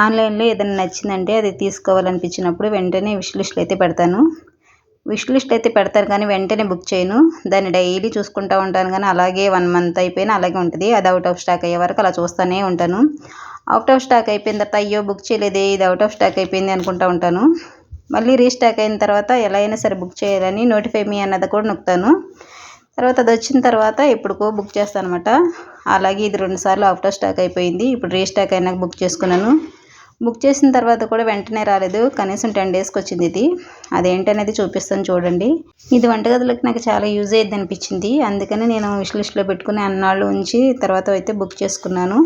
ఆన్లైన్లో ఏదైనా నచ్చిందంటే అది తీసుకోవాలనిపించినప్పుడు వెంటనే విష్ లిస్ట్లో అయితే పెడతాను. విష్ లిస్ట్ అయితే పెడతాను కానీ వెంటనే బుక్ చేయను. దాన్ని డైలీ చూసుకుంటూ ఉంటాను కానీ అలాగే 1 మంత్ అయిపోయినా అలాగే ఉంటుంది. అది అవుట్ ఆఫ్ స్టాక్ అయ్యే వరకు అలా చూస్తూనే ఉంటాను. అవుట్ ఆఫ్ స్టాక్ అయిపోయిన తర్వాత అయ్యో బుక్ చేయలేదే, ఇది అవుట్ ఆఫ్ స్టాక్ అయిపోయింది అనుకుంటూ ఉంటాను. మళ్ళీ రీస్టాక్ అయిన తర్వాత ఎలా అయినా సరే బుక్ చేయాలని నోటిఫై మీ అన్నది కూడా నొక్కుతాను. తర్వాత అది వచ్చిన తర్వాత ఎప్పుడుకో బుక్ చేస్తాను అనమాట. అలాగే ఇది 2 సార్లు అవుట్ ఆఫ్ స్టాక్ అయిపోయింది. ఇప్పుడు రీస్టాక్ అయినాక బుక్ చేసుకున్నాను. బుక్ చేసిన తర్వాత కూడా వెంటనే రాలేదు. కనీసం 10 డేస్కి వచ్చింది ఇది. అదేంటనేది చూపిస్తాను చూడండి. ఇది వంటగదిలోకి నాకు చాలా యూజ్ అయ్యేది అనిపించింది. అందుకని నేను విష్ లిస్ట్లో పెట్టుకుని అన్నాళ్ళు ఉంచి తర్వాత అయితే బుక్ చేసుకున్నాను.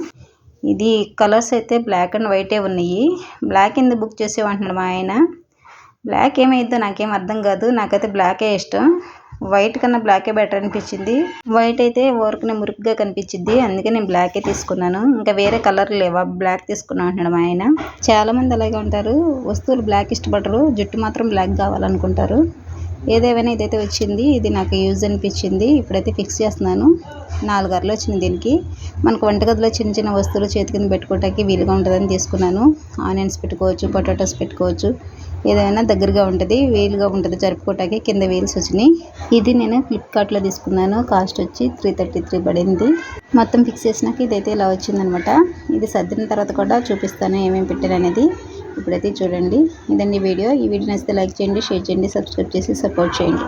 ఇది కలర్స్ అయితే బ్లాక్ అండ్ వైటే ఉన్నాయి. బ్లాక్ ఎందుకు బుక్ చేసేవంటున్నాడు మా ఆయన. బ్లాక్ ఏమైద్దో నాకేం అర్థం కాదు. నాకైతే బ్లాకే ఇష్టం. వైట్ కన్నా బ్లాకే బెటర్ అనిపించింది. వైట్ అయితే ఊరికనే మురికిగా కనిపించింది. అందుకే నేను బ్లాకే తీసుకున్నాను. ఇంకా వేరే కలర్ లేవా, బ్లాక్ తీసుకున్నాను అంటున్నాడు మా ఆయన. చాలామంది అలాగే ఉంటారు. వస్తువులు బ్లాక్ ఇష్టపడరు, జుట్టు మాత్రం బ్లాక్ కావాలనుకుంటారు. ఏదేమైనా ఇదైతే వచ్చింది. ఇది నాకు యూజ్ అనిపించింది. ఇప్పుడైతే ఫిక్స్ చేస్తున్నాను. 4 అరలు వచ్చింది దీనికి. మనకు వంటగదిలో చిన్న చిన్న వస్తువులు చేతి కింద పెట్టుకోవడానికి వీలుగా ఉంటుందని తీసుకున్నాను. ఆనియన్స్ పెట్టుకోవచ్చు, పొటాటోస్ పెట్టుకోవచ్చు. ఏదైనా దగ్గరగా ఉంటుంది, వీలుగా ఉంటుంది జరుపుకోవటానికి. కింద వీల్స్ వచ్చినాయి. ఇది నేను ఫ్లిప్కార్ట్లో తీసుకున్నాను. కాస్ట్ వచ్చి 333 పడింది. మొత్తం ఫిక్స్ చేసినాక ఇదైతే ఇలా వచ్చిందనమాట. ఇది సర్దిన తర్వాత కూడా చూపిస్తాను ఏమేమి పెట్టాను అనేది. ఇప్పుడైతే చూడండి. ఇదండి వీడియో. ఈ వీడియో నచ్చితే లైక్ చేయండి, షేర్ చేయండి, సబ్స్క్రైబ్ చేసి సపోర్ట్ చేయండి.